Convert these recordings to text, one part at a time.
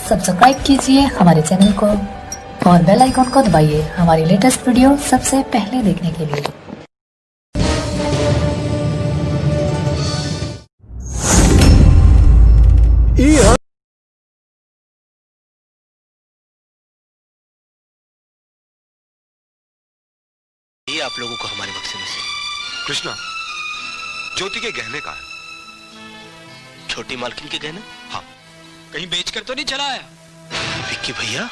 Subscribe कीजिए हमारे channel को और बेल आइकॉन को दबाइए हमारी लेटेस्ट वीडियो सबसे पहले देखने के लिए। ये आप लोगों को हमारे बक्से में से कृष्णा, ज्योति के गहने का है। छोटी मालकिन के गहने? हाँ। कहीं बेचकर तो नहीं चला आया? विक्की भैया,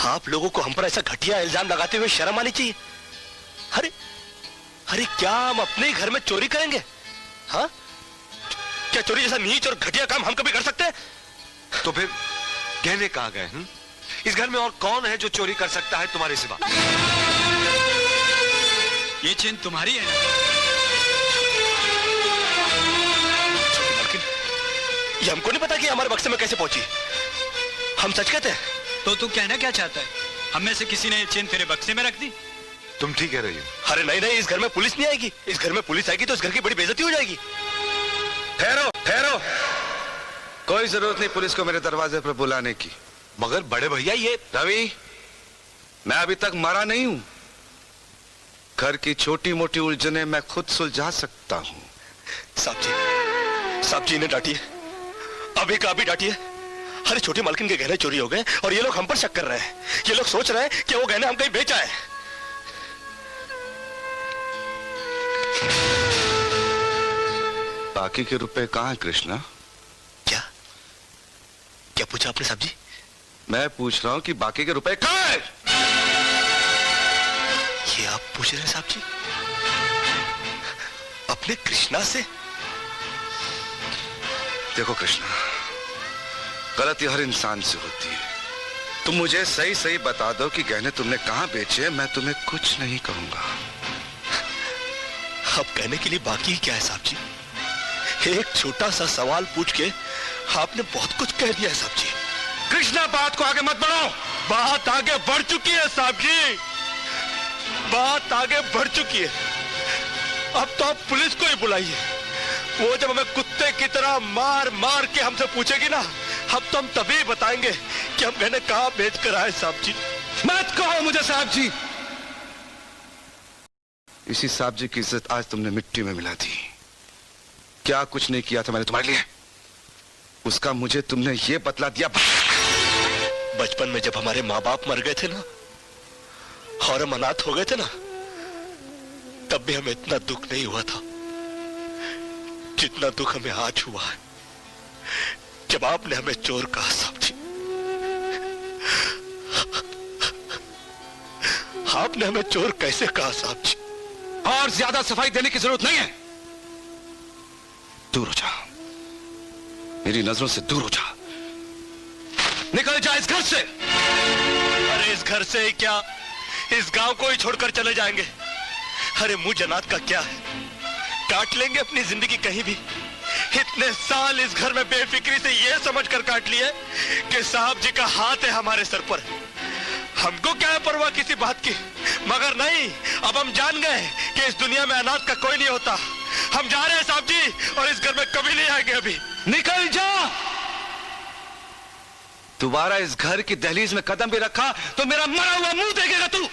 आप लोगों को हम पर ऐसा घटिया इल्जाम लगाते हुए शर्म आनी चाहिए। अरे अरे, क्या हम अपने ही घर में चोरी करेंगे? हाँ, क्या चोरी जैसा नीच और घटिया काम हम कभी कर सकते हैं? तो फिर गहने कहाँ गए? इस घर में और कौन है जो चोरी कर सकता है तुम्हारे सिवा? ये चेन तुम्हारी है ना? छोटी मालकिन, ये हमको नहीं पता कि हमारे बक्से में कैसे पहुंची। हम सच कहते हैं। तो तू कहना क्या चाहता है? हम में से किसी ने ये चेन तेरे बक्से में रख दी? तुम ठीक कह रही हो। अरे नहीं नहीं, इस घर में पुलिस नहीं आएगी। इस घर में पुलिस आएगी तो इस घर की बड़ी बेइज्जती हो जाएगी। ठहरो ठहरो, कोई जरूरत नहीं पुलिस को मेरे दरवाजे पर बुलाने की। मगर बड़े भैया, ये रवि, मैं अभी तक मरा नहीं हूं। घर की छोटी मोटी उलझने मैं खुद सुलझा सकता हूं। साहब जी ने डांटिए, अभी का अभी डांटिए। अरे छोटी मालकिन के गहने चोरी हो गए और ये लोग हम पर शक कर रहे हैं। ये लोग सोच रहे हैं कि वो गहने हम कहीं बेचा है। बाकी के रुपए कहां है कृष्णा? क्या क्या पूछा आपने साहब जी? मैं पूछ रहा हूं कि बाकी के रुपए कहां है? ये आप पूछ रहे हैं साहब जी अपने कृष्णा से? देखो कृष्णा, गलती हर इंसान से होती है। तुम मुझे सही सही बता दो कि गहने तुमने कहां बेचे, मैं तुम्हें कुछ नहीं कहूंगा। अब कहने के लिए बाकी ही क्या है साहब जी? एक छोटा सा सवाल पूछ के आपने बहुत कुछ कह दिया है साहब जी। कृष्णा, बात को आगे मत बढ़ाओ। बात आगे बढ़ चुकी है साहब जी, बात आगे बढ़ चुकी है। अब तो आप पुलिस को ही बुलाइए। वो जब हमें कुत्ते की तरह मार मार के हमसे पूछेगी ना, अब तो हम तभी बताएंगे कि हम गहने कहां बेच कर आए साहब जी। मत कहो मुझे साहब जी। इसी साहब जी की इज्जत आज तुमने मिट्टी में मिला दी। क्या कुछ नहीं किया था मैंने तुम्हारे लिए, उसका मुझे तुमने ये बतला दिया। बचपन में जब हमारे माँ बाप मर गए थे ना और हम अनाथ हो गए थे ना, तब भी हमें इतना दुख नहीं हुआ था जितना दुख हमें आज हुआ है जब आपने हमें चोर कहा साहब जी। आपने हमें चोर कैसे कहा साहब जी? और ज्यादा सफाई देने की जरूरत नहीं है। दूर हो जा, मेरी नजरों से दूर हो जा। निकल जा इस घर से। अरे इस घर से ही क्या, इस गांव को ही छोड़कर चले जाएंगे। अरे मुंह जनात का क्या है, काट लेंगे अपनी जिंदगी कहीं भी। इतने साल इस घर में बेफिक्री से ये समझकर काट लिए कि साहब जी का हाथ है हमारे सर पर। हमको क्या है परवाह किसी बात की, मगर नहीं, अब हम जान गए कि इस दुनिया में अनाथ का कोई नहीं होता। हम जा रहे हैं साहब जी और इस घर में कभी नहीं आएंगे। अभी निकल जा। दोबारा इस घर की दहलीज में कदम भी रखा तो मेरा मरा हुआ मुंह देखेगा तू।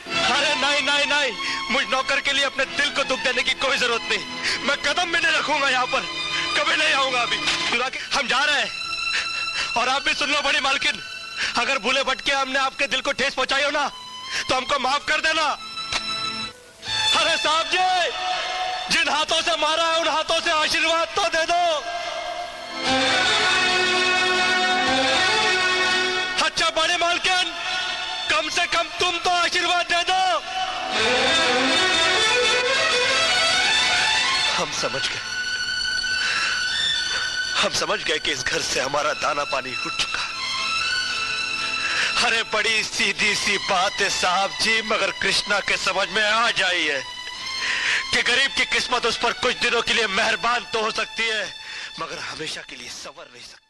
अरे नहीं नहीं नहीं, मुझ नौकर के लिए अपने दिल को दुख देने की कोई जरूरत नहीं। मैं कदम भी नहीं रखूंगा यहाँ पर, कभी नहीं आऊंगा। अभी हम जा रहे हैं। और आप भी सुन लो बड़ी मालकिन, अगर भूले भटके हमने आपके दिल को ठेस पहुंचाई हो ना, तो हमको माफ कर देना। अरे साहब जी, जिन हाथों से मारा है उन हाथों से आशीर्वाद तो दे दो। अच्छा बड़े मालकिन, कम से कम तुम तो आशीर्वाद दे दो। हम समझ गए कि इस घर से हमारा दाना पानी उठ चुका। अरे बड़ी सीधी सी बात है साहब जी, मगर कृष्णा के समझ में आ जाई है कि गरीब की किस्मत उस पर कुछ दिनों के लिए मेहरबान तो हो सकती है, मगर हमेशा के लिए संवर नहीं सकती।